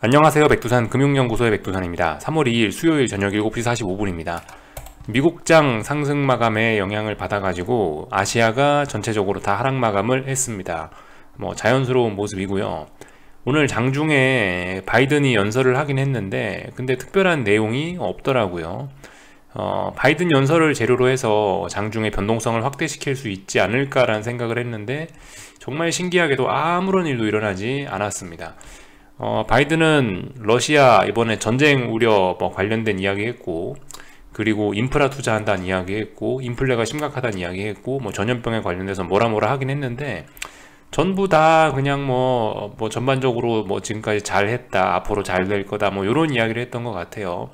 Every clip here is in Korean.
안녕하세요. 백두산 금융연구소의 백두산입니다. 3월 2일 수요일 저녁 7시 45분입니다. 미국장 상승 마감에 영향을 받아가지고 아시아가 전체적으로 다 하락 마감을 했습니다. 자연스러운 모습이고요. 오늘 장중에 바이든이 연설을 하긴 했는데 근데 특별한 내용이 없더라고요. 바이든 연설을 재료로 해서 장중에 변동성을 확대시킬 수 있지 않을까라는 생각을 했는데 정말 신기하게도 아무런 일도 일어나지 않았습니다. 바이든은 러시아 이번에 전쟁 우려 관련된 이야기 했고, 그리고 인프라 투자한다는 이야기 했고, 인플레가 심각하다는 이야기 했고, 전염병에 관련돼서 뭐라 하긴 했는데 전부 다 그냥 전반적으로 지금까지 잘했다, 앞으로 잘 될 거다, 이런 이야기를 했던 것 같아요.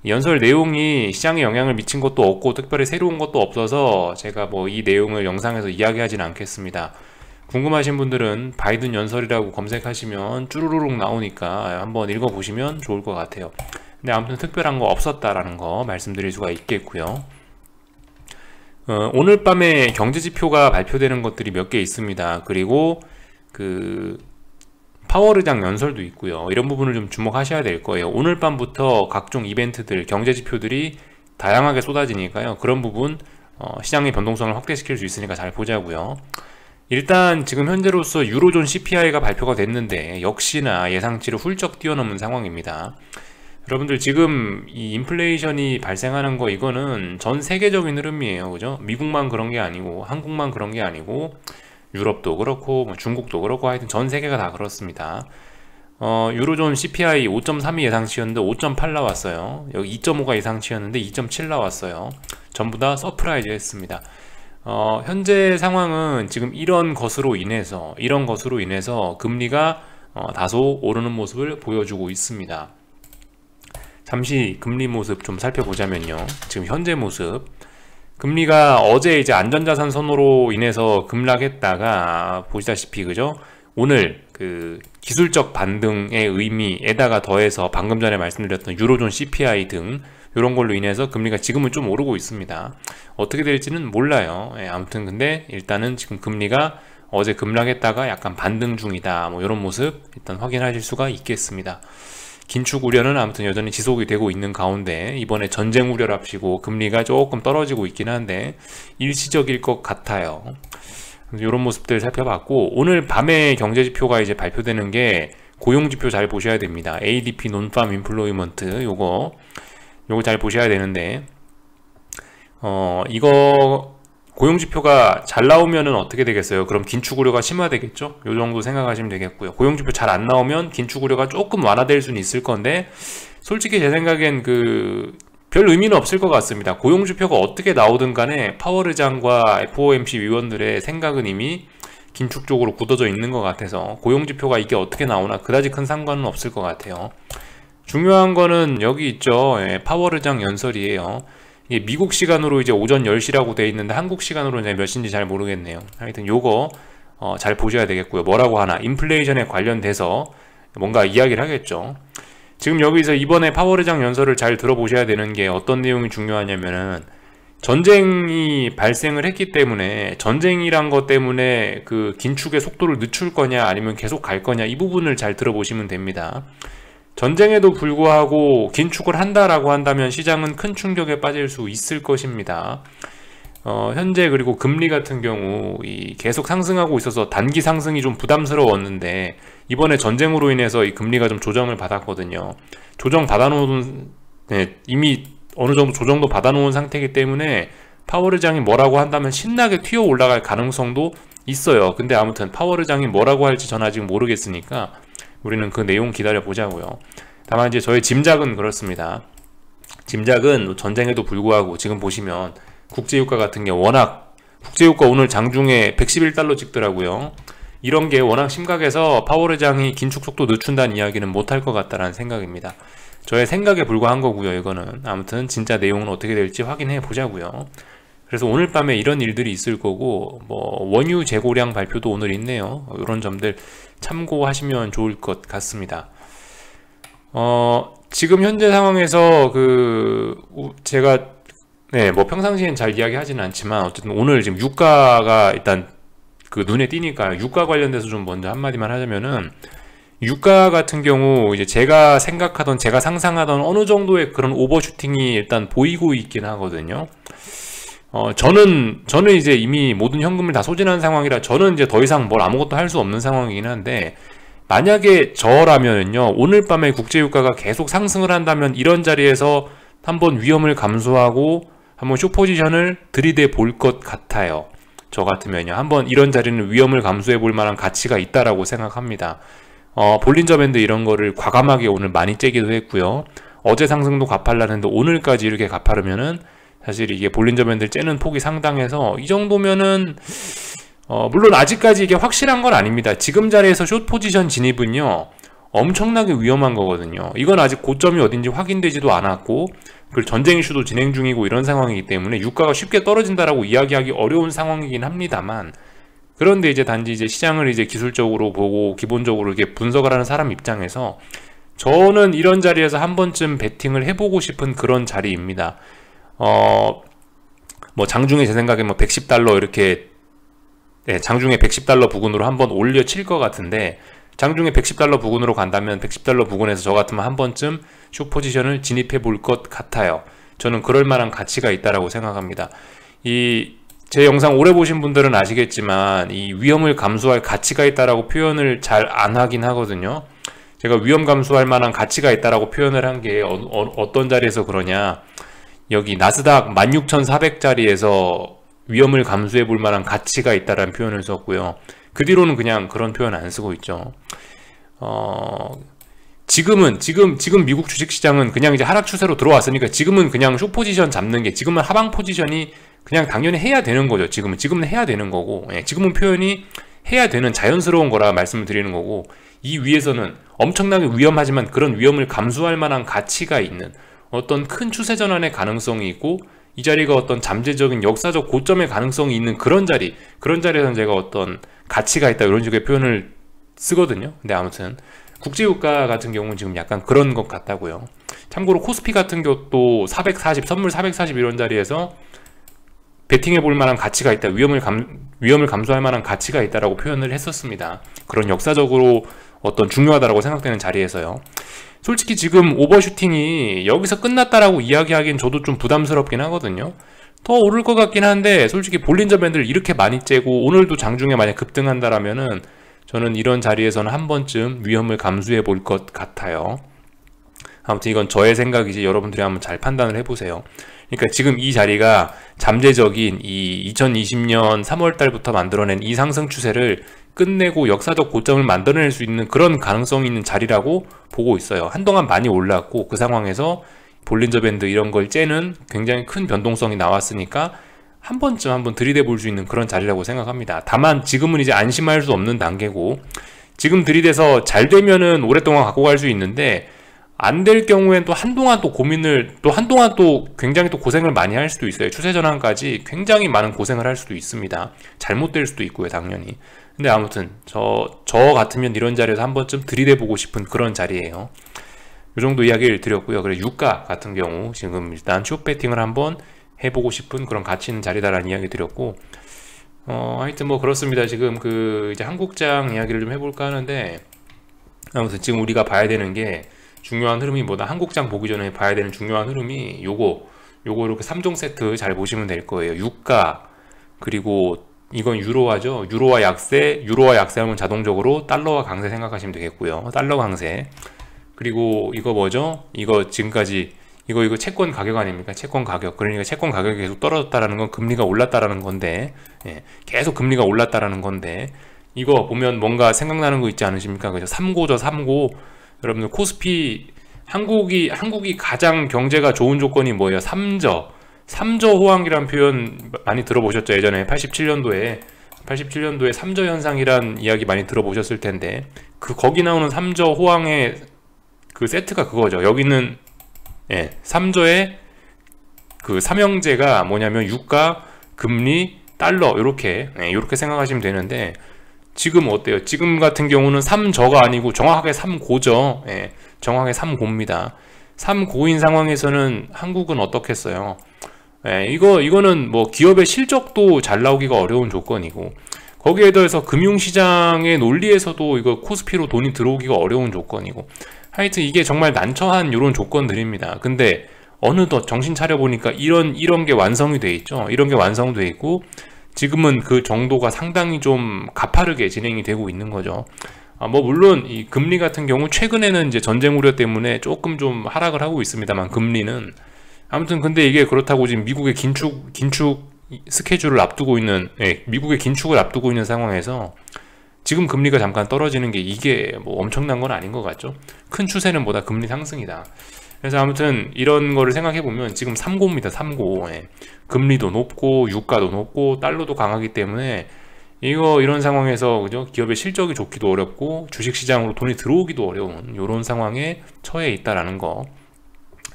연설 내용이 시장에 영향을 미친 것도 없고 특별히 새로운 것도 없어서 제가 이 내용을 영상에서 이야기하지는 않겠습니다. 궁금하신 분들은 바이든 연설이라고 검색하시면 쭈루루룩 나오니까 한번 읽어보시면 좋을 것 같아요. 근데 아무튼 특별한 거 없었다라는 거 말씀드릴 수가 있겠고요. 오늘 밤에 경제지표가 발표되는 것들이 몇 개 있습니다. 그리고 파월의장 연설도 있고요. 이런 부분을 좀 주목하셔야 될 거예요. 오늘 밤부터 각종 이벤트들, 경제지표들이 다양하게 쏟아지니까요. 그런 부분 시장의 변동성을 확대시킬 수 있으니까 잘 보자고요. 일단 지금 현재로서 유로존 CPI가 발표가 됐는데 역시나 예상치를 훌쩍 뛰어넘은 상황입니다. 여러분들 지금 이 인플레이션이 발생하는 거 이거는 전 세계적인 흐름이에요. 그죠? 미국만 그런 게 아니고 한국만 그런 게 아니고 유럽도 그렇고 중국도 그렇고 하여튼 전 세계가 다 그렇습니다. 유로존 CPI 5.3이 예상치였는데 5.8 나왔어요. 여기 2.5가 예상치였는데 2.7 나왔어요. 전부 다 서프라이즈 했습니다. 현재 상황은 지금 이런 것으로 인해서 금리가 다소 오르는 모습을 보여주고 있습니다. 잠시 금리 모습 좀 살펴보자면요. 지금 현재 모습, 금리가 어제 이제 안전자산 선호로 인해서 급락했다가 보시다시피 그죠? 오늘 기술적 반등의 의미에다가 더해서 방금 전에 말씀드렸던 유로존 CPI 등 이런 걸로 인해서 금리가 지금은 좀 오르고 있습니다. 어떻게 될지는 몰라요. 아무튼 근데 일단은 지금 금리가 어제 급락했다가 약간 반등 중이다, 이런 모습 일단 확인하실 수가 있겠습니다. 긴축 우려는 아무튼 여전히 지속이 되고 있는 가운데 이번에 전쟁 우려랍시고 금리가 조금 떨어지고 있긴 한데 일시적일 것 같아요. 이런 모습들 살펴봤고, 오늘 밤에 경제지표가 이제 발표되는 게 고용지표 잘 보셔야 됩니다. ADP 논팜 인플로이먼트 요거 잘 보셔야 되는데 이거 고용지표가 잘 나오면은 어떻게 되겠어요? 그럼 긴축 우려가 심화되겠죠? 요 정도 생각하시면 되겠고요. 고용지표 잘 안 나오면 긴축 우려가 조금 완화될 수는 있을 건데 솔직히 제 생각엔 별 의미는 없을 것 같습니다. 고용지표가 어떻게 나오든 간에 파월 의장과 FOMC 위원들의 생각은 이미 긴축 쪽으로 굳어져 있는 것 같아서 고용지표가 이게 어떻게 나오나 그다지 큰 상관은 없을 것 같아요. 중요한 거는 여기 있죠. 파월 의장 연설이에요. 이게 미국 시간으로 이제 오전 10시라고 돼 있는데 한국 시간으로 이제 몇 시인지 잘 모르겠네요. 하여튼 요거 잘 보셔야 되겠고요. 뭐라고 하나 인플레이션에 관련돼서 뭔가 이야기를 하겠죠. 지금 여기서 이번에 파월 의장 연설을 잘 들어보셔야 되는 게 어떤 내용이 중요하냐면은 전쟁이 발생을 했기 때문에 전쟁이란 것 때문에 긴축의 속도를 늦출 거냐 아니면 계속 갈 거냐 이 부분을 잘 들어보시면 됩니다. 전쟁에도 불구하고 긴축을 한다라고 한다면 시장은 큰 충격에 빠질 수 있을 것입니다. 현재 그리고 금리 같은 경우 계속 상승하고 있어서 단기 상승이 좀 부담스러웠는데 이번에 전쟁으로 인해서 이 금리가 좀 조정을 받았거든요. 이미 어느 정도 조정도 받아놓은 상태이기 때문에 파월 의장이 뭐라고 한다면 신나게 튀어 올라갈 가능성도 있어요. 근데 아무튼 파월 의장이 뭐라고 할지 전 아직 모르겠으니까 우리는 그 내용 기다려 보자고요. 다만 이제 저의 짐작은 그렇습니다. 짐작은 전쟁에도 불구하고 지금 보시면 국제유가 같은 게 워낙 국제유가 오늘 장중에 111달러 찍더라고요. 이런 게 워낙 심각해서 파월 의장이 긴축 속도 늦춘다는 이야기는 못할 것 같다라는 생각입니다. 저의 생각에 불과한 거고요. 이거는 아무튼 진짜 내용은 어떻게 될지 확인해 보자고요. 그래서 오늘 밤에 이런 일들이 있을 거고 원유 재고량 발표도 오늘 있네요. 이런 점들 참고하시면 좋을 것 같습니다. 지금 현재 상황에서 제가 평상시엔 잘 이야기하지는 않지만 어쨌든 오늘 지금 유가가 일단 눈에 띄니까 유가 관련돼서 좀 먼저 한마디만 하자면은 유가 같은 경우 이제 제가 생각하던, 제가 상상하던 어느 정도의 그런 오버슈팅이 일단 보이고 있긴 하거든요. 저는 이제 이미 모든 현금을 다 소진한 상황이라 저는 이제 더 이상 뭘 아무것도 할 수 없는 상황이긴 한데, 만약에 저라면요, 오늘 밤에 국제유가가 계속 상승을 한다면 이런 자리에서 한번 위험을 감수하고 한번 숏포지션을 들이대 볼 것 같아요. 저 같으면요, 한번 이런 자리는 위험을 감수해 볼 만한 가치가 있다라고 생각합니다. 볼린저 밴드 이런 거를 과감하게 오늘 많이 째기도 했고요. 어제 상승도 가팔랐는데 오늘까지 이렇게 가파르면은 사실 이게 볼린저 밴드를 째는 폭이 상당해서 이 정도면은 물론 아직까지 이게 확실한 건 아닙니다. 지금 자리에서 숏 포지션 진입은요, 엄청나게 위험한 거거든요. 이건 아직 고점이 어딘지 확인되지도 않았고, 그리고 전쟁 이슈도 진행 중이고 이런 상황이기 때문에 유가가 쉽게 떨어진다라고 이야기하기 어려운 상황이긴 합니다만, 그런데 이제 단지 이제 시장을 이제 기술적으로 보고 기본적으로 이렇게 분석을 하는 사람 입장에서 저는 이런 자리에서 한 번쯤 베팅을 해보고 싶은 그런 자리입니다. 뭐 장중에 제 생각에 뭐 110달러 이렇게, 장중에 110달러 부근으로 한번 올려칠 것 같은데, 장중에 110달러 부근으로 간다면 110달러 부근에서 저 같으면 한 번쯤 숏 포지션을 진입해 볼 것 같아요. 저는 그럴 만한 가치가 있다라고 생각합니다. 제 영상 오래 보신 분들은 아시겠지만 이 위험을 감수할 가치가 있다라고 표현을 잘 안 하긴 하거든요. 제가 위험 감수할 만한 가치가 있다라고 표현을 한 게 어떤 자리에서 그러냐, 여기 나스닥 16,400짜리에서 위험을 감수해 볼 만한 가치가 있다라는 표현을 썼고요. 그 뒤로는 그냥 그런 표현 안 쓰고 있죠. 지금 미국 주식시장은 그냥 이제 하락 추세로 들어왔으니까 지금은 그냥 숏 포지션 잡는 게, 지금은 하방 포지션이 그냥 당연히 해야 되는 거죠. 지금은 해야 되는 거고, 지금은 표현이 해야 되는 자연스러운 거라 말씀을 드리는 거고, 이 위에서는 엄청나게 위험하지만 그런 위험을 감수할 만한 가치가 있는 어떤 큰 추세 전환의 가능성이 있고, 이 자리가 어떤 잠재적인 역사적 고점의 가능성이 있는 그런 자리에서는 제가 어떤 가치가 있다 이런 식의 표현을 쓰거든요. 근데 아무튼 국제유가 같은 경우는 지금 약간 그런 것 같다고요. 참고로 코스피 같은 경우도 440, 선물 440 이런 자리에서 베팅해 볼 만한 가치가 있다, 위험을 감수할 만한 가치가 있다라고 표현을 했었습니다. 그런 역사적으로 어떤 중요하다라고 생각되는 자리에서요. 솔직히 지금 오버슈팅이 여기서 끝났다라고 이야기하기엔 저도 좀 부담스럽긴 하거든요. 더 오를 것 같긴 한데, 솔직히 볼린저 밴드를 이렇게 많이 째고 오늘도 장중에 만약 급등한다라면은 저는 이런 자리에서는 한 번쯤 위험을 감수해 볼 것 같아요. 아무튼 이건 저의 생각이지 여러분들이 한번 잘 판단을 해보세요. 그러니까 지금 이 자리가 잠재적인 이 2020년 3월 달부터 만들어낸 이 상승 추세를 끝내고 역사적 고점을 만들어낼 수 있는 그런 가능성이 있는 자리라고 보고 있어요. 한동안 많이 올랐고 그 상황에서 볼린저 밴드 이런 걸 째는 굉장히 큰 변동성이 나왔으니까 한 번쯤 한번 들이대 볼 수 있는 그런 자리라고 생각합니다. 다만 지금은 이제 안심할 수 없는 단계고, 지금 들이대서 잘 되면은 오랫동안 갖고 갈 수 있는데 안 될 경우엔 또 한동안 또 굉장히 또 고생을 많이 할 수도 있어요. 추세 전환까지 굉장히 많은 고생을 할 수도 있습니다. 잘못될 수도 있고요, 당연히. 근데 아무튼 저 같으면 이런 자리에서 한 번쯤 들이대 보고 싶은 그런 자리예요. 이 정도 이야기를 드렸고요. 그래, 유가 같은 경우 지금 일단 숏 배팅을 한번 해보고 싶은 그런 가치 있는 자리다라는 이야기 드렸고, 하여튼 뭐 그렇습니다. 지금 이제 한국장 이야기를 좀 해볼까 하는데, 아무튼 지금 우리가 봐야 되는 게 중요한 흐름이 뭐다, 한국장 보기 전에 봐야 되는 중요한 흐름이 요거 이렇게 3종 세트 잘 보시면 될 거예요. 유가, 그리고 이건 유로화죠. 유로화 약세하면 자동적으로 달러화 강세 생각하시면 되겠고요. 달러 강세. 그리고 이거 뭐죠? 이거 지금까지 이거 채권 가격 아닙니까? 채권 가격. 그러니까 채권 가격이 계속 떨어졌다라는 건 금리가 올랐다라는 건데, 계속 금리가 올랐다라는 건데, 이거 보면 뭔가 생각나는 거 있지 않으십니까? 그죠? 3고죠, 3고. 여러분들 코스피, 한국이 가장 경제가 좋은 조건이 뭐예요? 3저 호황이란 표현 많이 들어보셨죠? 예전에 87년도에 3저 현상이란 이야기 많이 들어보셨을 텐데, 거기 나오는 3저 호황의 그 세트가 그거죠. 여기는 3저의 그 삼형제가 뭐냐면 유가, 금리, 달러, 요렇게 생각하시면 되는데, 지금 어때요? 지금 같은 경우는 3저가 아니고 정확하게 3고죠. 정확하게 3고입니다. 3고인 상황에서는 한국은 어떻겠어요? 이거는 뭐 기업의 실적도 잘 나오기가 어려운 조건이고, 거기에 더해서 금융시장의 논리에서도 이거 코스피로 돈이 들어오기가 어려운 조건이고, 하여튼 이게 정말 난처한 이런 조건들입니다. 근데 어느덧 정신 차려보니까 이런 게 완성이 돼 있죠. 이런 게 완성돼 있고, 지금은 그 정도가 상당히 좀 가파르게 진행이 되고 있는 거죠. 뭐 물론 이 금리 같은 경우 최근에는 이제 전쟁 우려 때문에 조금 좀 하락을 하고 있습니다만, 금리는 아무튼 근데 이게 그렇다고 지금 미국의 긴축 스케줄을 앞두고 있는, 미국의 긴축을 앞두고 있는 상황에서 지금 금리가 잠깐 떨어지는 게 이게 뭐 엄청난 건 아닌 것 같죠. 큰 추세는 보다 금리 상승이다. 그래서 아무튼 이런 거를 생각해 보면 지금 3고입니다. 3고. 금리도 높고 유가도 높고 달러도 강하기 때문에 이런 상황에서 그죠, 기업의 실적이 좋기도 어렵고 주식시장으로 돈이 들어오기도 어려운 이런 상황에 처해 있다라는 거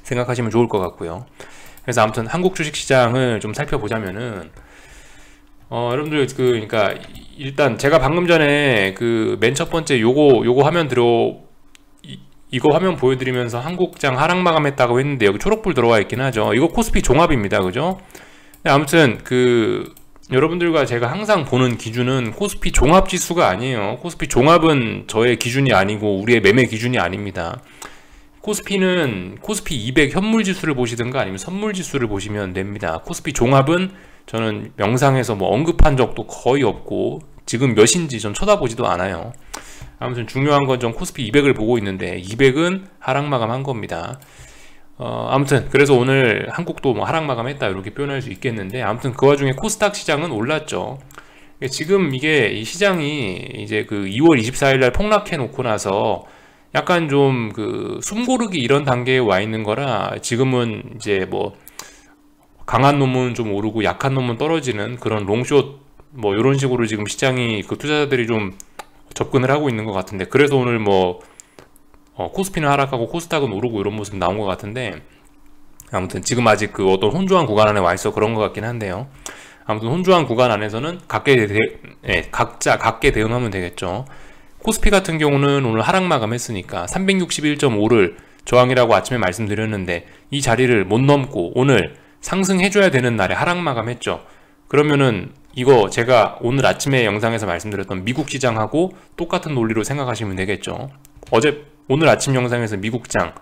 생각하시면 좋을 것 같고요. 그래서 아무튼 한국 주식시장을 좀 살펴보자면은 여러분들 그러니까 일단 제가 방금 전에 그 맨 첫 번째 요거 화면 이거 화면 보여드리면서 한국장 하락 마감했다고 했는데 여기 초록불 들어와 있긴 하죠. 이거 코스피 종합입니다, 그죠? 아무튼 여러분들과 제가 항상 보는 기준은 코스피 종합 지수가 아니에요. 코스피 종합은 저의 기준이 아니고 우리의 매매 기준이 아닙니다. 코스피는 코스피 200 현물 지수를 보시든가 아니면 선물 지수를 보시면 됩니다. 코스피 종합은 저는 영상에서 뭐 언급한 적도 거의 없고 지금 몇인지 전 쳐다보지도 않아요. 아무튼 중요한 건 전 코스피 200을 보고 있는데 200은 하락 마감한 겁니다. 아무튼 그래서 오늘 한국도 뭐 하락 마감했다 이렇게 표현할 수 있겠는데, 아무튼 그 와중에 코스닥 시장은 올랐죠. 지금 이게 이 시장이 이제 그 2월 24일 날 폭락해 놓고 나서 약간 좀 숨 고르기 이런 단계에 와 있는 거라, 지금은 이제 뭐 강한 놈은 좀 오르고 약한 놈은 떨어지는 그런 롱숏 뭐 이런 식으로 지금 시장이 투자자들이 좀 접근을 하고 있는 것 같은데, 그래서 오늘 뭐 코스피는 하락하고 코스닥은 오르고 이런 모습 나온 것 같은데, 아무튼 지금 아직 어떤 혼조한 구간 안에 와 있어 그런 것 같긴 한데요. 아무튼 혼조한 구간 안에서는 각자 각게 대응하면 되겠죠. 코스피 같은 경우는 오늘 하락 마감했으니까 361.5를 저항이라고 아침에 말씀드렸는데 이 자리를 못 넘고 오늘 상승해줘야 되는 날에 하락 마감했죠. 그러면은 이거 제가 오늘 아침에 영상에서 말씀드렸던 미국 시장하고 똑같은 논리로 생각하시면 되겠죠. 오늘 아침 영상에서 미국장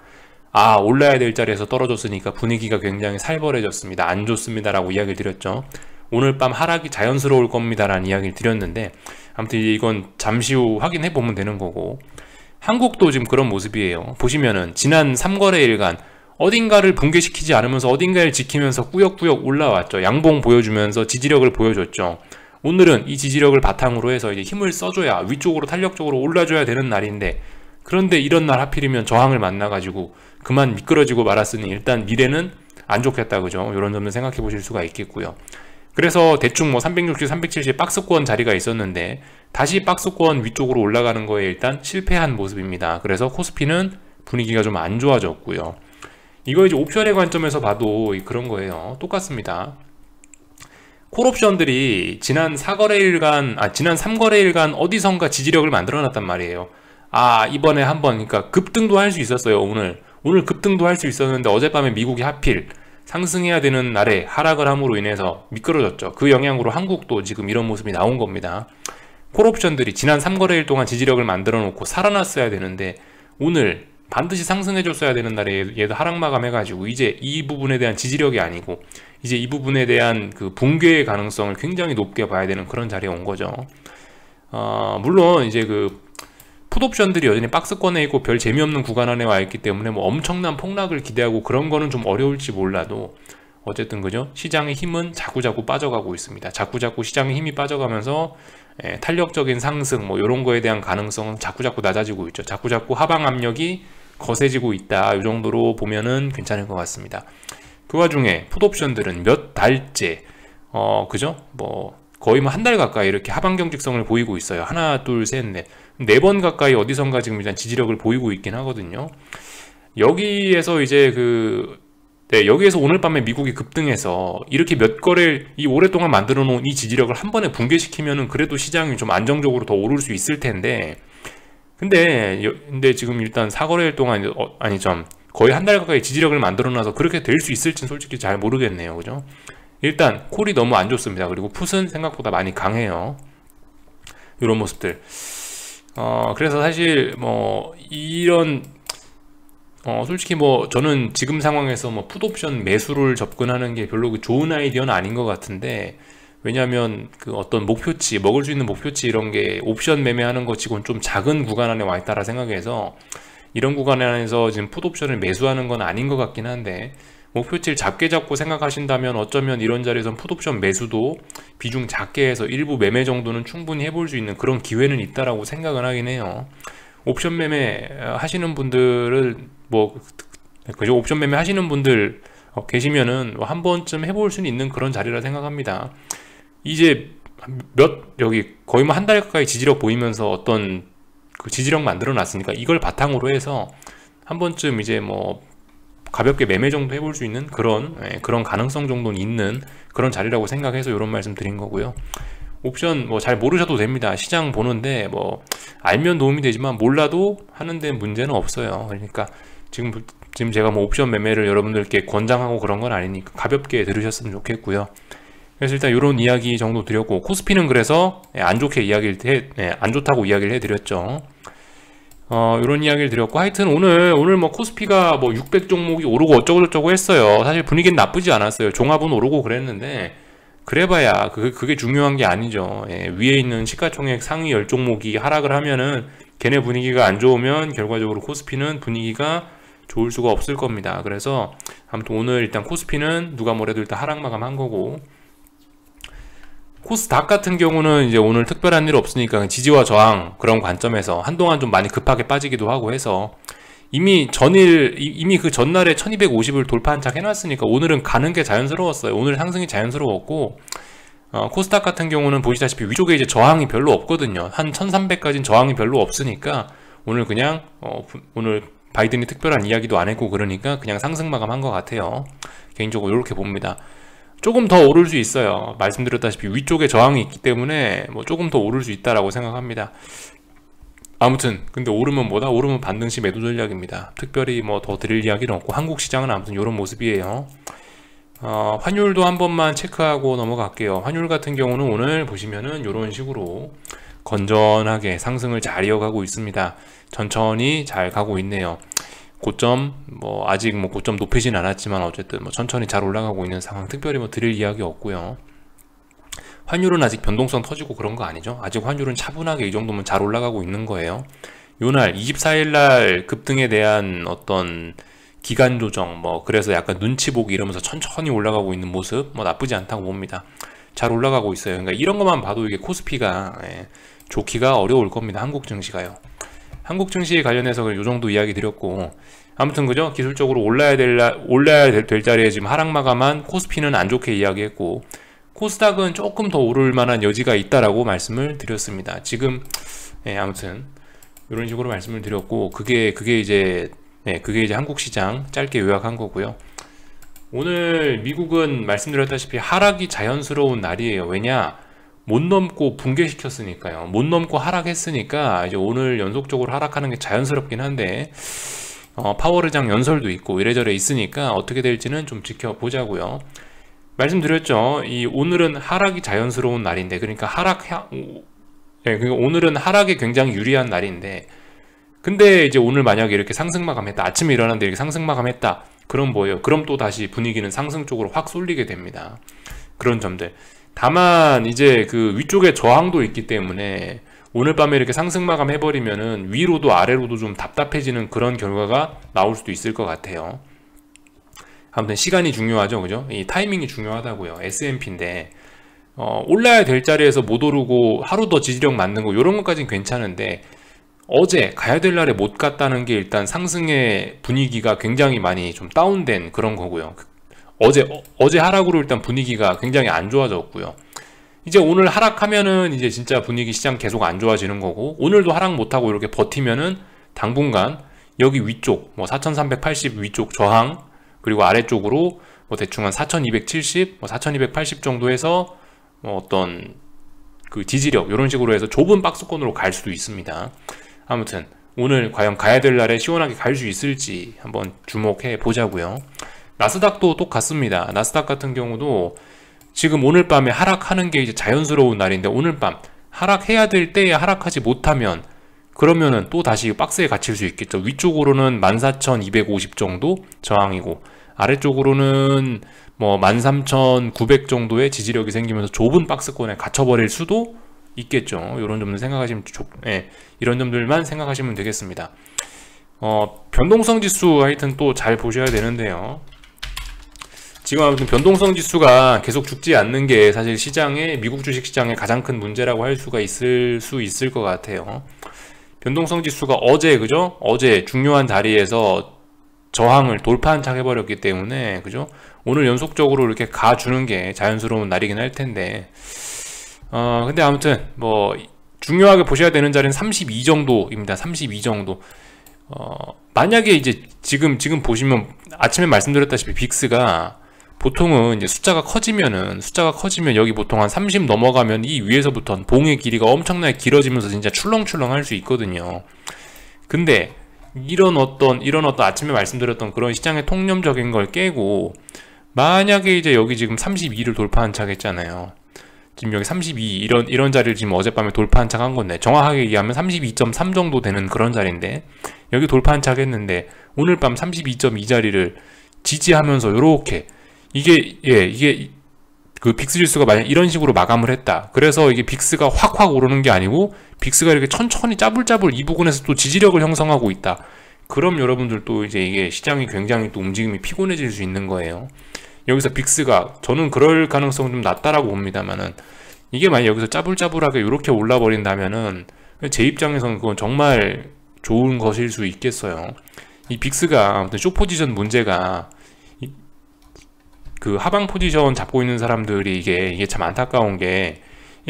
올라야 될 자리에서 떨어졌으니까 분위기가 굉장히 살벌해졌습니다. 안 좋습니다 라고 이야기를 드렸죠. 오늘 밤 하락이 자연스러울 겁니다 라는 이야기를 드렸는데, 아무튼 이건 잠시 후 확인해 보면 되는 거고, 한국도 지금 그런 모습이에요. 보시면은 지난 3거래일간 어딘가를 붕괴시키지 않으면서 어딘가를 지키면서 꾸역꾸역 올라왔죠. 양봉 보여주면서 지지력을 보여줬죠. 오늘은 이 지지력을 바탕으로 해서 이제 힘을 써줘야 위쪽으로 탄력적으로 올라줘야 되는 날인데, 그런데 이런 날 하필이면 저항을 만나가지고 그만 미끄러지고 말았으니 일단 미래는 안 좋겠다, 그죠? 이런 점을 생각해 보실 수가 있겠고요. 그래서 대충 뭐 360, 370 박스권 자리가 있었는데 다시 박스권 위쪽으로 올라가는 거에 일단 실패한 모습입니다. 그래서 코스피는 분위기가 좀 안 좋아졌고요. 이거 이제 옵션의 관점에서 봐도 그런 거예요. 똑같습니다. 콜옵션들이 지난 3거래일간 어디선가 지지력을 만들어 놨단 말이에요. 이번에 한번 그러니까 급등도 할 수 있었어요. 오늘 급등도 할 수 있었는데 어젯밤에 미국이 하필 상승해야 되는 날에 하락을 함으로 인해서 미끄러졌죠. 그 영향으로 한국도 지금 이런 모습이 나온 겁니다. 콜옵션들이 지난 3거래일 동안 지지력을 만들어 놓고 살아났어야 되는데 오늘 반드시 상승해줬어야 되는 날에 얘도 하락 마감해가지고 이제 이 부분에 대한 지지력이 아니고 이제 이 부분에 대한 그 붕괴의 가능성을 굉장히 높게 봐야 되는 그런 자리에 온 거죠. 물론 이제 풋옵션들이 여전히 박스권에 있고 별 재미없는 구간 안에 와 있기 때문에 뭐 엄청난 폭락을 기대하고 그런 거는 좀 어려울지 몰라도 어쨌든 그죠? 시장의 힘은 자꾸자꾸 빠져가고 있습니다. 자꾸자꾸 시장의 힘이 빠져가면서 탄력적인 상승 뭐 이런 거에 대한 가능성은 자꾸자꾸 낮아지고 있죠. 자꾸자꾸 하방 압력이 거세지고 있다. 이 정도로 보면은 괜찮을 것 같습니다. 그 와중에 풋옵션들은 몇 달째 그죠? 뭐 거의 뭐 한 달 가까이 이렇게 하방 경직성을 보이고 있어요. 하나, 둘, 셋, 넷. 4번 가까이 어디선가 지금 일단 지지력을 보이고 있긴 하거든요. 여기에서 이제 여기에서 오늘 밤에 미국이 급등해서 이렇게 몇 거래일 이 오랫동안 만들어 놓은 이 지지력을 한 번에 붕괴시키면은 그래도 시장이 좀 안정적으로 더 오를 수 있을 텐데, 근데 지금 일단 4거래일 동안 거의 한 달 가까이 지지력을 만들어 놔서 그렇게 될 수 있을지는 솔직히 잘 모르겠네요. 그죠? 일단 콜이 너무 안 좋습니다. 그리고 풋은 생각보다 많이 강해요. 이런 모습들. 그래서 사실 뭐 이런 솔직히 뭐 저는 지금 상황에서 뭐 풋옵션 매수를 접근하는 게 별로 좋은 아이디어는 아닌 것 같은데, 왜냐하면 그 어떤 목표치, 먹을 수 있는 목표치 이런 게 옵션 매매하는 것 치고는 좀 작은 구간 안에 와 있다라 생각해서 이런 구간 안에서 지금 풋옵션을 매수하는 건 아닌 것 같긴 한데, 목표치를 작게 잡고 생각하신다면 어쩌면 이런 자리에선 풋옵션 매수도 비중 작게 해서 일부 매매 정도는 충분히 해볼 수 있는 그런 기회는 있다라고 생각은 하긴 해요. 옵션 매매 하시는 분들은 뭐 그죠? 옵션 매매 하시는 분들 계시면은 한 번쯤 해볼 수는 있는 그런 자리라 생각합니다. 이제 여기 거의 뭐 한 달 가까이 지지력 보이면서 어떤 그 지지력 만들어 놨으니까 이걸 바탕으로 해서 한 번쯤 이제 뭐 가볍게 매매 정도 해볼 수 있는 그런 가능성 정도는 있는 그런 자리라고 생각해서 이런 말씀 드린 거고요. 옵션 뭐 잘 모르셔도 됩니다. 시장 보는데 뭐 알면 도움이 되지만 몰라도 하는 데 문제는 없어요. 그러니까 지금 제가 뭐 옵션 매매를 여러분들께 권장하고 그런 건 아니니까 가볍게 들으셨으면 좋겠고요. 그래서 일단 이런 이야기 정도 드렸고, 코스피는 그래서 안 좋다고 이야기를 해드렸죠. 이런 이야기를 드렸고, 하여튼 오늘 뭐 코스피가 뭐 600 종목이 오르고 어쩌고저쩌고 했어요. 사실 분위기는 나쁘지 않았어요. 종합은 오르고 그랬는데 그래봐야 그게 중요한 게 아니죠. 위에 있는 시가총액 상위 10종목이 하락을 하면은 걔네 분위기가 안 좋으면 결과적으로 코스피는 분위기가 좋을 수가 없을 겁니다. 그래서 아무튼 오늘 일단 코스피는 누가 뭐래도 일단 하락 마감한 거고, 코스닥 같은 경우는 이제 오늘 특별한 일 없으니까 지지와 저항 그런 관점에서 한동안 좀 많이 급하게 빠지기도 하고 해서 이미 그 전날에 1250을 돌파한 척 해놨으니까 오늘은 가는 게 자연스러웠어요. 오늘 상승이 자연스러웠고, 코스닥 같은 경우는 보시다시피 위쪽에 이제 저항이 별로 없거든요. 한 1300까지는 저항이 별로 없으니까 오늘 그냥 오늘 바이든이 특별한 이야기도 안 했고 그러니까 그냥 상승 마감한 것 같아요. 개인적으로 이렇게 봅니다. 조금 더 오를 수 있어요. 말씀드렸다시피 위쪽에 저항이 있기 때문에 뭐 조금 더 오를 수 있다라고 생각합니다. 아무튼 근데 오르면 뭐다? 오르면 반등시 매도 전략입니다. 특별히 뭐 더 드릴 이야기는 없고, 한국 시장은 아무튼 이런 모습이에요. 환율도 한 번만 체크하고 넘어갈게요. 환율 같은 경우는 오늘 보시면은 이런 식으로 건전하게 상승을 잘 이어가고 있습니다. 천천히 잘 가고 있네요. 고점 뭐 아직 뭐 고점 높이진 않았지만 어쨌든 뭐 천천히 잘 올라가고 있는 상황, 특별히 뭐 드릴 이야기 없고요. 환율은 아직 변동성 터지고 그런 거 아니죠. 아직 환율은 차분하게 이 정도면 잘 올라가고 있는 거예요. 요날 24일날 급등에 대한 어떤 기간 조정 뭐 그래서 약간 눈치 보기 이러면서 천천히 올라가고 있는 모습 뭐 나쁘지 않다고 봅니다. 잘 올라가고 있어요. 그러니까 이런 것만 봐도 이게 코스피가 좋기가 어려울 겁니다. 한국 증시가요. 한국 증시 관련해서 이 정도 이야기 드렸고, 아무튼 그죠? 기술적으로 올라야 될 자리에 지금 하락 마감한 코스피는 안 좋게 이야기했고, 코스닥은 조금 더 오를 만한 여지가 있다라고 말씀을 드렸습니다. 지금 아무튼 이런 식으로 말씀을 드렸고, 그게 이제 한국 시장 짧게 요약한 거고요. 오늘 미국은 말씀드렸다시피 하락이 자연스러운 날이에요. 왜냐? 못 넘고 붕괴시켰으니까요. 못 넘고 하락했으니까 이제 오늘 연속적으로 하락하는 게 자연스럽긴 한데, 파월의장 연설도 있고 이래저래 있으니까 어떻게 될지는 좀 지켜보자고요. 말씀드렸죠. 오늘은 하락이 자연스러운 날인데, 그러니까 그러니까 오늘은 하락에 굉장히 유리한 날인데, 근데 이제 오늘 만약에 이렇게 상승 마감했다, 아침에 일어났는데 이렇게 상승 마감했다, 그럼 뭐예요? 그럼 또 다시 분위기는 상승 쪽으로 확 쏠리게 됩니다. 그런 점들. 다만 이제 그 위쪽에 저항도 있기 때문에 오늘 밤에 이렇게 상승 마감 해버리면은 위로도 아래로도 좀 답답해지는 그런 결과가 나올 수도 있을 것 같아요. 아무튼 시간이 중요하죠, 그죠? 이 타이밍이 중요하다고요. S&P인데 올라야 될 자리에서 못 오르고 하루 더 지지력 만든 거 이런 것까지는 괜찮은데, 어제 가야 될 날에 못 갔다는 게 일단 상승의 분위기가 굉장히 많이 좀 다운된 그런 거고요. 어제 하락으로 일단 분위기가 굉장히 안 좋아졌고요. 이제 오늘 하락하면은 이제 진짜 분위기 시장 계속 안 좋아지는 거고, 오늘도 하락 못하고 이렇게 버티면은 당분간 여기 위쪽 뭐 4380 위쪽 저항, 그리고 아래쪽으로 뭐 대충 한 4270, 뭐 4280 정도 해서 뭐 어떤 그 지지력 이런 식으로 해서 좁은 박스권으로 갈 수도 있습니다. 아무튼 오늘 과연 가야 될 날에 시원하게 갈 수 있을지 한번 주목해 보자고요. 나스닥도 똑같습니다. 나스닥 같은 경우도 지금 오늘 밤에 하락하는 게 이제 자연스러운 날인데, 오늘 밤 하락해야 될 때에 하락하지 못하면 그러면은 또 다시 박스에 갇힐 수 있겠죠. 위쪽으로는 14,250 정도 저항이고 아래쪽으로는 뭐 13,900 정도의 지지력이 생기면서 좁은 박스권에 갇혀버릴 수도 있겠죠. 이런 점들 생각하시면 이런 점들만 생각하시면 되겠습니다. 변동성 지수 하여튼 또 잘 보셔야 되는데요. 지금 아무튼 변동성 지수가 계속 죽지 않는 게 사실 시장의 미국 주식 시장의 가장 큰 문제라고 할 수가 있을 것 같아요. 변동성 지수가 어제 중요한 자리에서 저항을 돌파한착 해버렸기 때문에 그죠? 오늘 연속적으로 이렇게 가주는 게 자연스러운 날이긴 할 텐데 근데 아무튼 뭐 중요하게 보셔야 되는 자리는 32 정도입니다. 32 정도. 만약에 이제 지금 보시면 아침에 말씀드렸다시피 빅스가 보통은 이제 숫자가 커지면 여기 보통 한 30 넘어가면 이 위에서부터는 봉의 길이가 엄청나게 길어지면서 진짜 출렁출렁 할 수 있거든요. 근데 이런 어떤 아침에 말씀드렸던 그런 시장의 통념적인 걸 깨고 만약에 이제 여기 지금 32를 돌파한 착 했잖아요. 지금 여기 32 이런 자리를 지금 어젯밤에 돌파한 착 한 건데 정확하게 얘기하면 32.3 정도 되는 그런 자리인데 여기 돌파한 착 했는데 오늘 밤 32.2 자리를 지지하면서 요렇게 이게 그 빅스 지수가 만약 이런 식으로 마감을 했다. 그래서 이게 빅스가 확 오르는 게 아니고 빅스가 이렇게 천천히 짜불짜불 이 부분에서 또 지지력을 형성하고 있다. 그럼 여러분들 또 이제 이게 시장이 굉장히 또 움직임이 피곤해질 수 있는 거예요. 여기서 빅스가 저는 그럴 가능성은 좀 낮다라고 봅니다만은 이게 만약 여기서 짜불짜불하게 이렇게 올라 버린다면은 제 입장에서는 그건 정말 좋은 것일 수 있겠어요. 이 빅스가 아무튼 숏 포지션 문제가 그 하방 포지션 잡고 있는 사람들이 이게 참 안타까운 게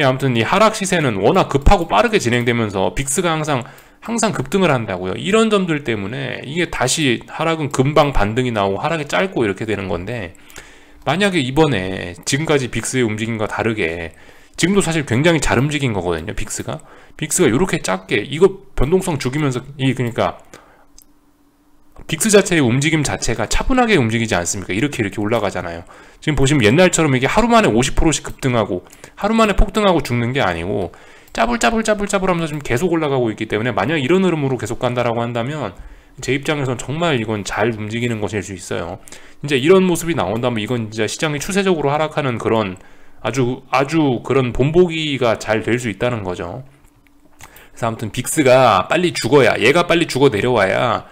아무튼 이 하락 시세는 워낙 급하고 빠르게 진행되면서 빅스가 항상 급등을 한다고요. 이런 점들 때문에 이게 다시 하락은 금방 반등이 나오고 하락이 짧고 이렇게 되는 건데 만약에 이번에 지금까지 빅스의 움직임과 다르게 지금도 사실 굉장히 잘 움직인 거거든요. 빅스가 이렇게 작게 이거 변동성 죽이면서 그러니까 빅스 자체의 움직임 자체가 차분하게 움직이지 않습니까? 이렇게 올라가잖아요. 지금 보시면 옛날처럼 이게 하루 만에 50%씩 급등하고 하루 만에 폭등하고 죽는 게 아니고 짜불짜불 하면서 지금 계속 올라가고 있기 때문에 만약 이런 흐름으로 계속 간다라고 한다면 제 입장에서는 정말 이건 잘 움직이는 것일 수 있어요. 진짜 이런 모습이 나온다면 이건 진짜 시장이 추세적으로 하락하는 그런 아주 그런 본보기가 잘 될 수 있다는 거죠. 그래서 아무튼 빅스가 빨리 얘가 빨리 죽어 내려와야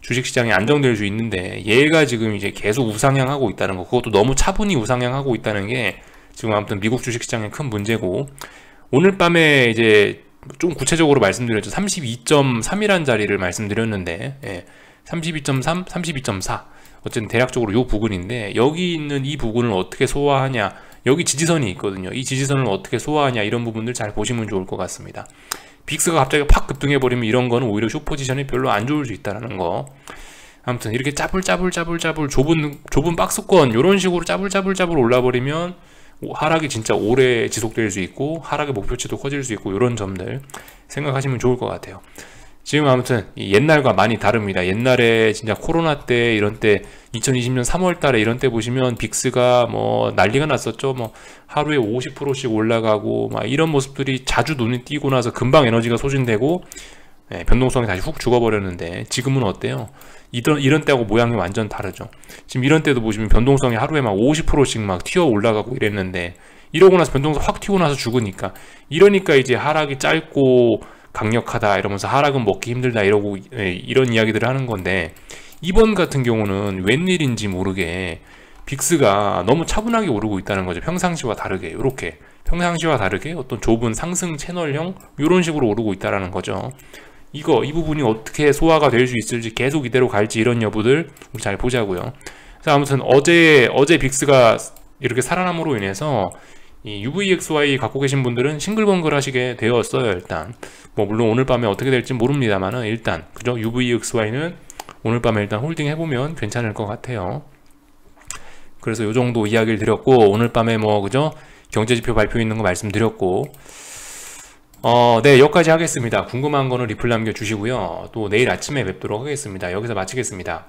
주식시장이 안정될 수 있는데 얘가 지금 이제 계속 우상향하고 있다는 거, 그것도 너무 차분히 우상향하고 있다는 게 지금 아무튼 미국 주식시장의 큰 문제고, 오늘 밤에 이제 좀 구체적으로 말씀드렸죠. 32.3이란 자리를 말씀드렸는데 32.3, 32.4 어쨌든 대략적으로 요 부근인데 여기 있는 이 부분을 어떻게 소화하냐, 여기 지지선이 있거든요. 이 지지선을 어떻게 소화하냐, 이런 부분들 잘 보시면 좋을 것 같습니다. 빅스가 갑자기 팍 급등해버리면 이런 거는 오히려 숏 포지션이 별로 안 좋을 수 있다는 거. 아무튼 이렇게 짜불짜불 좁은 박스권 이런 식으로 짜불짜불 올라버리면 하락이 진짜 오래 지속될 수 있고 하락의 목표치도 커질 수 있고, 이런 점들 생각하시면 좋을 것 같아요. 지금 아무튼 옛날과 많이 다릅니다. 옛날에 진짜 코로나 때 이런 때 2020년 3월 달에 이런 때 보시면 빅스가 뭐 난리가 났었죠. 뭐 하루에 50%씩 올라가고 막 이런 모습들이 자주 눈에 띄고 나서 금방 에너지가 소진되고 변동성이 다시 훅 죽어버렸는데 지금은 어때요? 이런 때하고 모양이 완전 다르죠. 지금 이런 때도 보시면 변동성이 하루에 막 50%씩 막 튀어 올라가고 이랬는데 이러고 나서 변동성 확 튀고 나서 죽으니까, 이러니까 이제 하락이 짧고 강력하다 이러면서 하락은 먹기 힘들다 이러고 이런 이야기들을 하는 건데, 이번 같은 경우는 웬일인지 모르게 빅스가 너무 차분하게 오르고 있다는 거죠. 평상시와 다르게 이렇게 평상시와 다르게 어떤 좁은 상승 채널형 이런 식으로 오르고 있다는 거죠. 이 부분이 어떻게 소화가 될 수 있을지, 계속 이대로 갈지, 이런 여부들 우리 잘 보자고요. 그래서 아무튼 어제 빅스가 이렇게 살아남으로 인해서 이 UVXY 갖고 계신 분들은 싱글벙글 하시게 되었어요. 일단 뭐 물론 오늘 밤에 어떻게 될지 모릅니다만은 일단 그죠, UVXY는 오늘 밤에 일단 홀딩 해보면 괜찮을 것 같아요. 그래서 요 정도 이야기를 드렸고, 오늘 밤에 뭐 그죠, 경제지표 발표 있는 거 말씀드렸고, 네, 여기까지 하겠습니다. 궁금한 거는 리플 남겨주시고요. 또 내일 아침에 뵙도록 하겠습니다. 여기서 마치겠습니다.